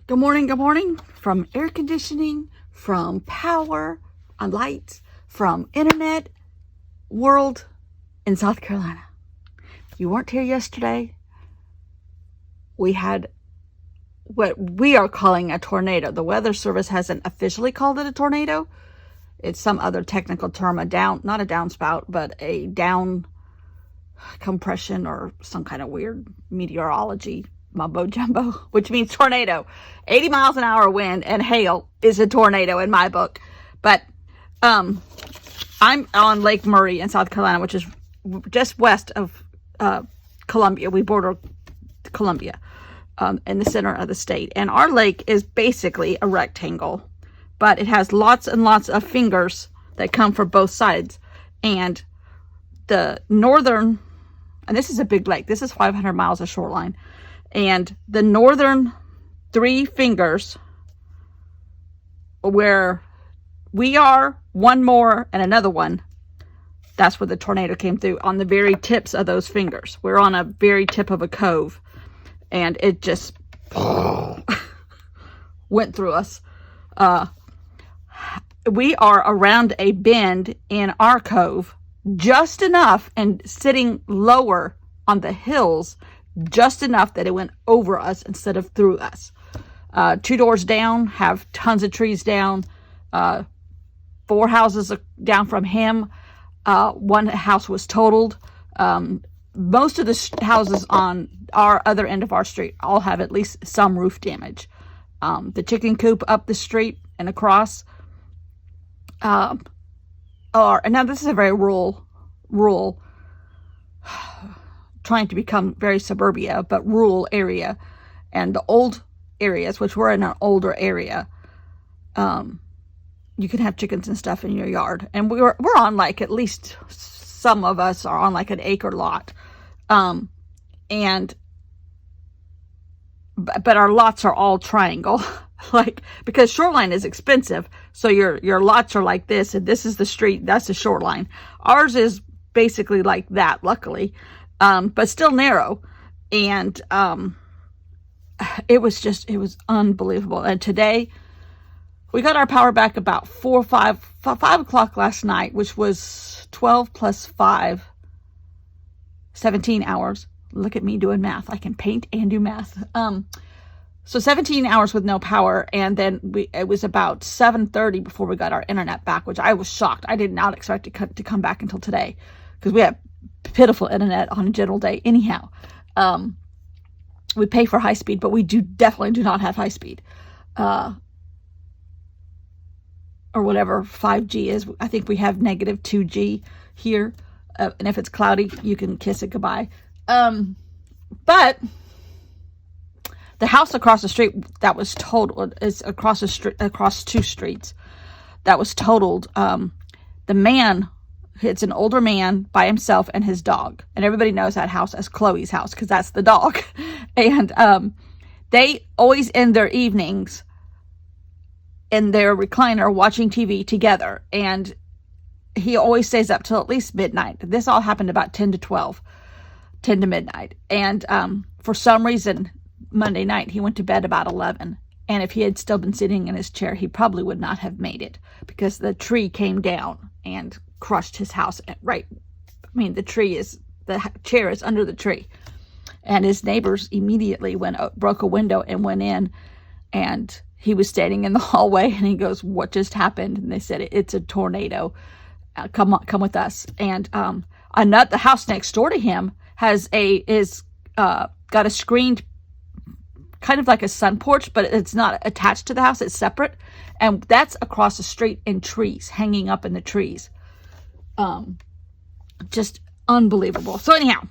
Good morning, from air conditioning, from power, on lights, from internet, world in South Carolina. You weren't here yesterday. We had what we are calling a tornado. The Weather Service hasn't officially called it a tornado. It's some other technical term, not a downspout, but a down compression or some kind of weird meteorology mumbo jumbo, which means tornado. 80 miles an hour wind and hail is a tornado in my book. But I'm on Lake Murray in South Carolina, which is just west of Columbia. We border Columbia in the center of the state. And our lake is basically a rectangle, but it has lots and lots of fingers that come from both sides. And the northern, and this is a big lake, this is 500 miles of shoreline. And the northern three fingers, where we are, one more and another one, that's where the tornado came through, on the very tips of those fingers. We're on a very tip of a cove, and it just went through us. We are around a bend in our cove, just enough, and sitting lower on the hills, just enough that it went over us instead of through us. 2 doors down have tons of trees down. 4 houses down from him, 1 house was totaled. Most of the houses on our other end of our street all have at least some roof damage. The chicken coop up the street and across, and now this is a very rural, trying to become very suburbia, but rural area. And the old areas, which we're in an older area, you can have chickens and stuff in your yard. And we're on, like, at least some of us are on like an acre lot. But our lots are all triangle, like, because shoreline is expensive. So your lots are like this, and this is the street, that's the shoreline. Ours is basically like that, luckily. But still narrow. And it was unbelievable. And today we got our power back about 5 o'clock last night, which was 12 plus 5, 17 hours. Look at me doing math. I can paint and do math. So 17 hours with no power. And then it was about 7:30 before we got our internet back, which I was shocked. I did not expect it to come back until today, because we have pitiful internet on a general day anyhow. We pay for high speed, but we definitely do not have high speed, or whatever 5G is. I think we have negative 2G here, and if it's cloudy, you can kiss it goodbye. But the house across the street that was totaled is across 2 streets that was totaled. The man, it's an older man by himself and his dog. And everybody knows that house as Chloe's house, because that's the dog. And they always end their evenings in their recliner watching TV together. And he always stays up till at least midnight. This all happened about 10 to midnight. And for some reason, Monday night, he went to bed about 11. And if he had still been sitting in his chair, he probably would not have made it, because the tree came down and crushed his house. Right. I mean, the chair is under the tree. And his neighbors immediately broke a window and went in, and he was standing in the hallway, and he goes, "What just happened?" And they said, "It's a tornado. Come with us." And the house next door to him got a screened, kind of like a sun porch, but it's not attached to the house. It's separate. And that's across the street in trees, hanging up in the trees. Just unbelievable. So anyhow,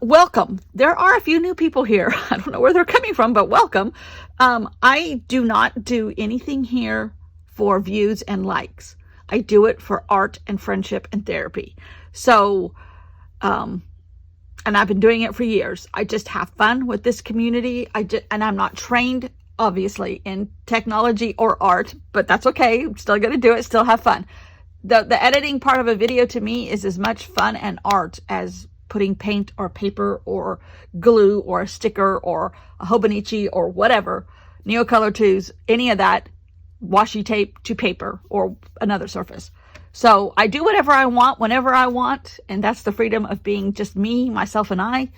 welcome. There are a few new people here. I don't know where they're coming from, but welcome. I do not do anything here for views and likes. I do it for art and friendship and therapy. So, and I've been doing it for years. I just have fun with this community. And I'm not trained, obviously, in technology or art, but that's okay. I'm still going to do it, still have fun. The editing part of a video to me is as much fun and art as putting paint or paper or glue or a sticker or a Hobonichi or whatever, Neocolor 2s, any of that, washi tape to paper or another surface. So I do whatever I want, whenever I want, and that's the freedom of being just me, myself, and I.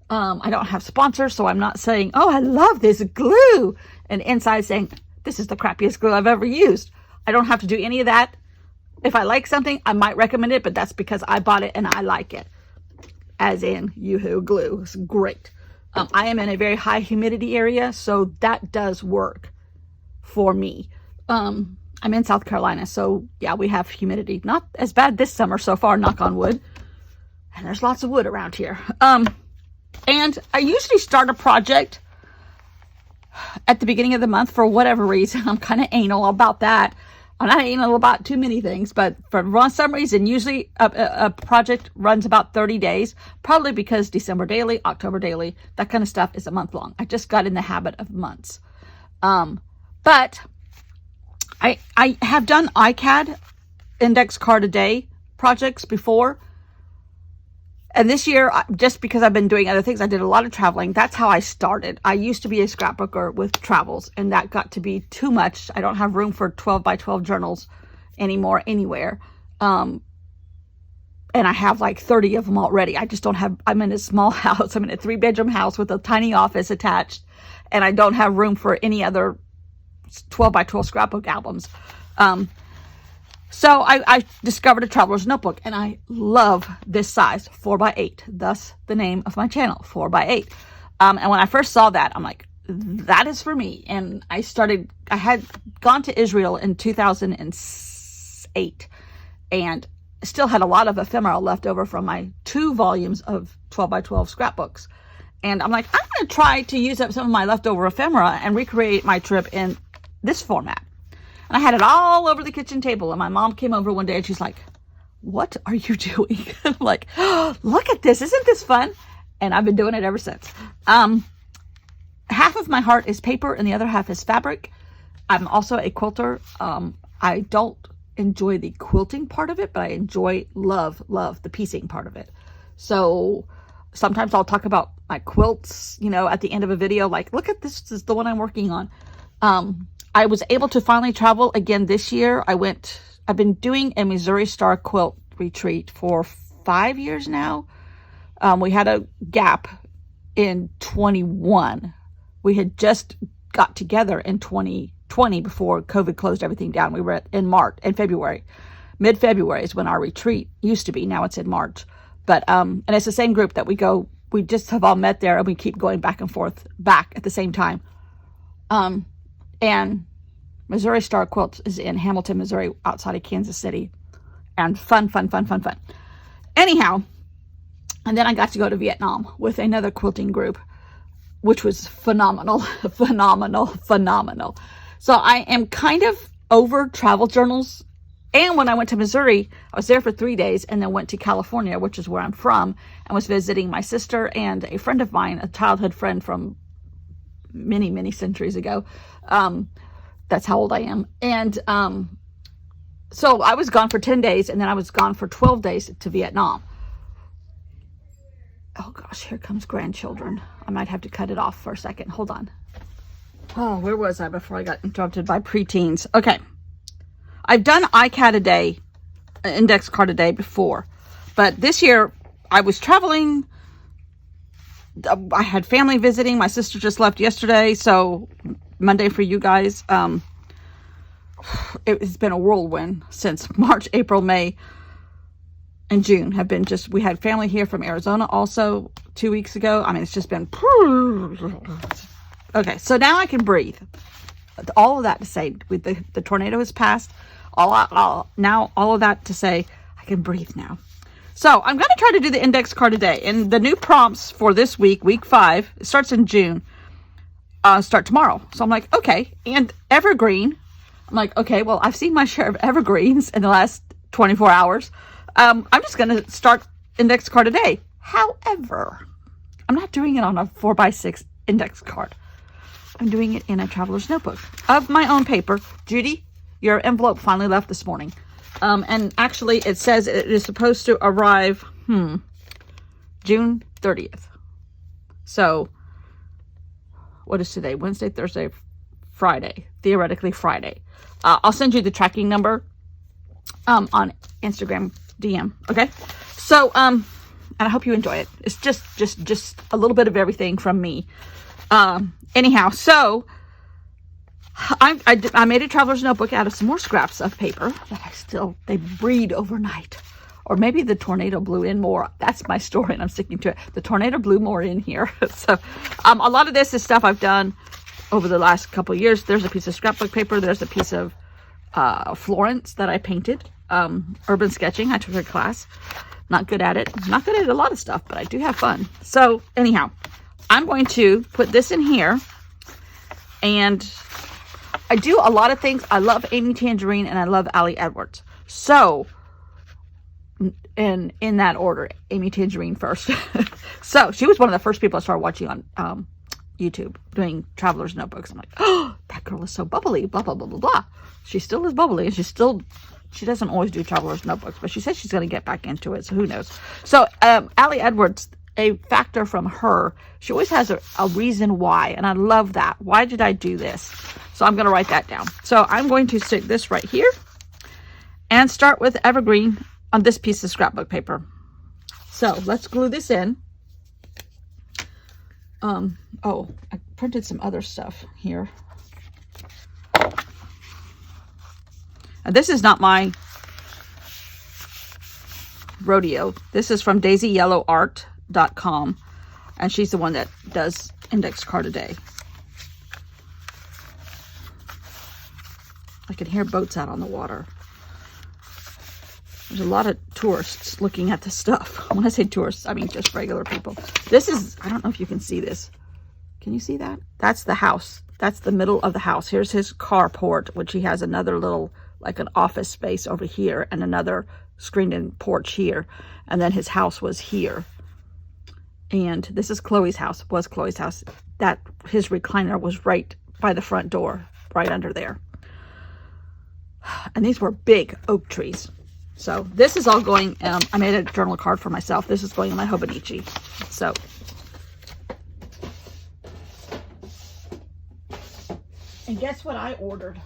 I don't have sponsors, so I'm not saying, oh, I love this glue, and inside saying, this is the crappiest glue I've ever used. I don't have to do any of that. If I like something, I might recommend it, but that's because I bought it and I like it. As in, Yoo-hoo glue. It's great. I am in a very high humidity area, so that does work for me. I'm in South Carolina, so yeah, we have humidity. Not as bad this summer so far, knock on wood. And there's lots of wood around here. And I usually start a project at the beginning of the month for whatever reason. I'm kind of anal about that. I'm not anal about too many things, but for some reason, usually a project runs about 30 days, probably because December daily, October daily, that kind of stuff is a month long. I just got in the habit of months. But I have done ICAD, index card a day projects before. And this year, just because I've been doing other things, I did a lot of traveling. That's how I started. I used to be a scrapbooker with travels, and that got to be too much. I don't have room for 12 by 12 journals anymore, anywhere. And I have like 30 of them already. I just don't have, I'm in a small house. I'm in a 3-bedroom house with a tiny office attached, and I don't have room for any other 12 by 12 scrapbook albums. So I discovered a traveler's notebook, and I love this size, 4x8, thus the name of my channel, 4x8. And when I first saw that, I'm like, that is for me. And I had gone to Israel in 2008 and still had a lot of ephemera left over from my 2 volumes of 12 by 12 scrapbooks. And I'm like, I'm going to try to use up some of my leftover ephemera and recreate my trip in this format. And I had it all over the kitchen table. And my mom came over one day and she's like, what are you doing? I'm like, oh, look at this. Isn't this fun? And I've been doing it ever since. Half of my heart is paper and the other half is fabric. I'm also a quilter. I don't enjoy the quilting part of it, but I love the piecing part of it. So sometimes I'll talk about my quilts, at the end of a video, like, look at this is the one I'm working on. I was able to finally travel again this year. I've been doing a Missouri Star quilt retreat for 5 years now. We had a gap in 21. We had just got together in 2020 before COVID closed everything down. We were in February. Mid-February is when our retreat used to be. Now it's in March. But, and it's the same group that we just have all met there, and we keep going back and forth back at the same time. And Missouri Star Quilts is in Hamilton, Missouri, outside of Kansas City. And fun. Anyhow, and then I got to go to Vietnam with another quilting group, which was phenomenal. So I am kind of over travel journals. And when I went to Missouri, I was there for 3 days and then went to California, which is where I'm from, and was visiting my sister and a friend of mine, a childhood friend from many centuries ago. That's how old I am. And so I was gone for 10 days, and then I was gone for 12 days to Vietnam. Oh gosh, here comes grandchildren. I might have to cut it off for a second. Hold on. Oh, where was I before I got interrupted by preteens? Okay. I've done ICAD a day, index card a day before, but this year I was traveling. I had family visiting. My sister just left yesterday, so Monday for you guys. It's been a whirlwind since March, April, May, and June have been we had family here from Arizona also 2 weeks ago. I mean, it's just been, okay, so now I can breathe. All of that to say, with the tornado has passed, now all of that to say, I can breathe now. So I'm going to try to do the index card today. And the new prompts for this week, week 5, it starts in June, start tomorrow. So I'm like, okay. And evergreen, I'm like, okay, well, I've seen my share of evergreens in the last 24 hours. I'm just going to start index card today. However, I'm not doing it on a 4x6 index card. I'm doing it in a traveler's notebook of my own paper. Judy, your envelope finally left this morning. And actually it says it is supposed to arrive, June 30th. So, what is today? Wednesday, Thursday, Friday. Theoretically, Friday. I'll send you the tracking number on Instagram DM. Okay? So, and I hope you enjoy it. It's just a little bit of everything from me. Anyhow, so I made a traveler's notebook out of some more scraps of paper that they breed overnight. Or maybe the tornado blew in more. That's my story, and I'm sticking to it. The tornado blew more in here. So a lot of this is stuff I've done over the last couple of years. There's a piece of scrapbook paper. There's a piece of Florence that I painted. Urban sketching. I took a class. Not good at it. Not good at a lot of stuff, but I do have fun. So anyhow, I'm going to put this in here. And I do a lot of things. I love Amy Tangerine and I love Allie Edwards. So, and in that order, Amy Tangerine first. So she was one of the first people I started watching on YouTube doing traveler's notebooks. I'm like, oh, that girl is so bubbly, blah, blah, blah, blah, blah. She still is bubbly, and she doesn't always do traveler's notebooks, but she says she's going to get back into it, so who knows. So Allie Edwards, a factor from her, she always has a reason why, and I love that. Why did I do this? So I'm going to write that down. So I'm going to stick this right here and start with evergreen on this piece of scrapbook paper. So let's glue this in. Oh, I printed some other stuff here. And this is not my rodeo. This is from DaisyYellowArt.com, and she's the one that does index card a day. I can hear boats out on the water. There's a lot of tourists looking at this stuff. When I say tourists, I mean just regular people. This is, I don't know if you can see this. Can you see that? That's the house. That's the middle of the house. Here's his carport, which he has another little, like an office space over here, and another screened-in porch here. And then his house was here. And this is Chloe's house, was Chloe's house. That, his recliner was right by the front door, right under there. And these were big oak trees. So this is all going, I made a journal card for myself. This is going in my Hobonichi. So, and guess what I ordered?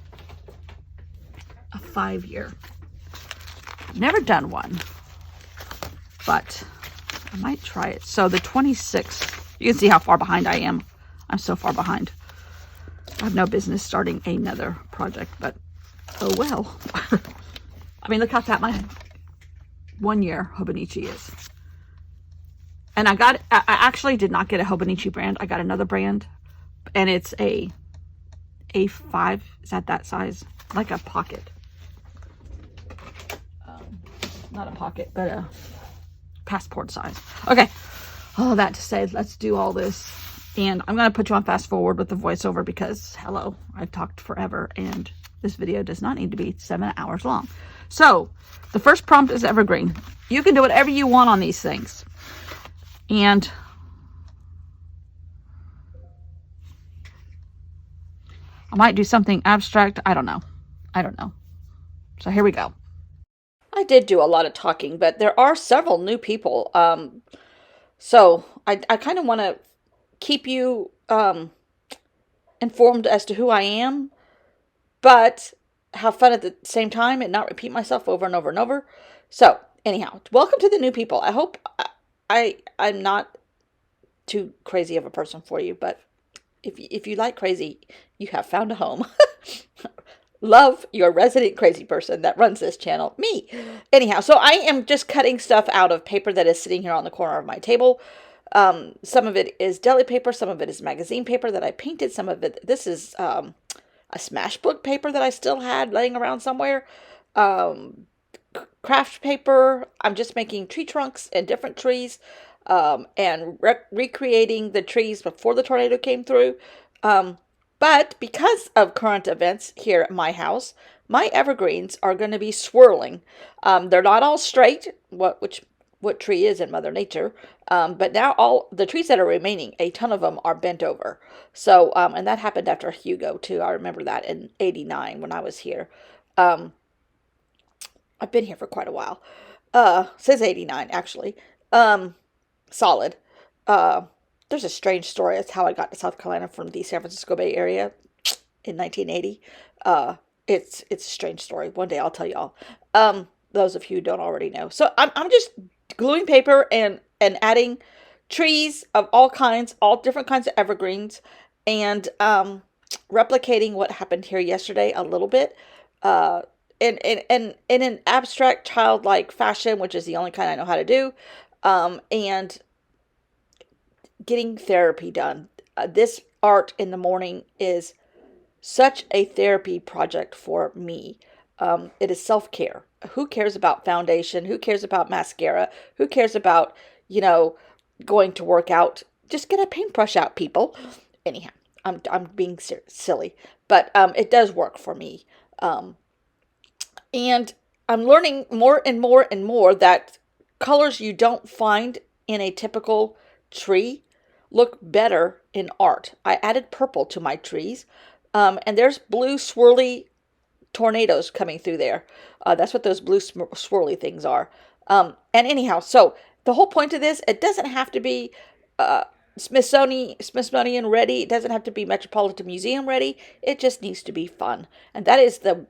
A 5-year. Never done one, but I might try it. So the 26th, you can see how far behind I am. I'm so far behind. I have no business starting another project, but oh well. I mean, look how fat my 1-year Hobonichi is. And I actually did not get a Hobonichi brand. I got another brand, and it's a A5. Is that size? Like a pocket. Not a pocket, but a passport size. Okay. All that to say, let's do all this. And I'm going to put you on fast forward with the voiceover because, hello, I've talked forever, and this video does not need to be 7 hours long. So, the first prompt is evergreen. You can do whatever you want on these things. And I might do something abstract. I don't know. So here we go. I did do a lot of talking, but there are several new people. So I kind of want to keep you informed as to who I am, but have fun at the same time and not repeat myself over and over and over. So anyhow, welcome to the new people. I hope I'm not too crazy of a person for you, but if you like crazy, you have found a home. Love your resident crazy person that runs this channel, me. Anyhow, so I am just cutting stuff out of paper that is sitting here on the corner of my table. Some of it is deli paper, some of it is magazine paper that I painted, some of it, this is a Smashbook paper that I still had laying around somewhere. Craft paper. I'm just making tree trunks and different trees, and recreating the trees before the tornado came through. But because of current events here at my house, my evergreens are going to be swirling. They're not all straight, what tree is in Mother Nature. But now all the trees that are remaining, a ton of them are bent over. So, and that happened after Hugo too. I remember that in '89 when I was here. I've been here for quite a while. Since '89 actually. solid. There's a strange story. That's how I got to South Carolina from the San Francisco Bay Area in 1980. Uh, it's a strange story. One day I'll tell y'all. Those of you who don't already know. So I'm just gluing paper and adding trees of all kinds, all different kinds of evergreens, and replicating what happened here yesterday a little bit. Uh, in an abstract childlike fashion, which is the only kind I know how to do, and getting therapy done. This art in the morning is such a therapy project for me. It is self-care. Who cares about foundation? Who cares about mascara? Who cares about, you know, going to work out? Just get a paintbrush out, people. Anyhow, I'm being silly, but it does work for me. Um, and I'm learning more and more and more that colors you don't find in a typical tree look better in art. I added purple to my trees, and there's blue swirly tornadoes coming through there. That's what those blue swirly things are. And anyhow, so the whole point of this, it doesn't have to be Smithsonian ready. It doesn't have to be Metropolitan Museum ready. It just needs to be fun. And that is the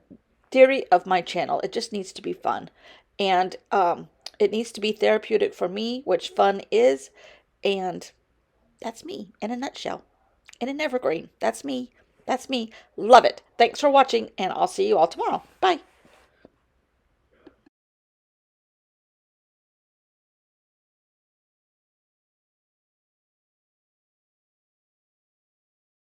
theory of my channel. It just needs to be fun. And it needs to be therapeutic for me, which fun is. And that's me in a nutshell. In an evergreen. That's me. That's me. Love it. Thanks for watching, and I'll see you all tomorrow. Bye.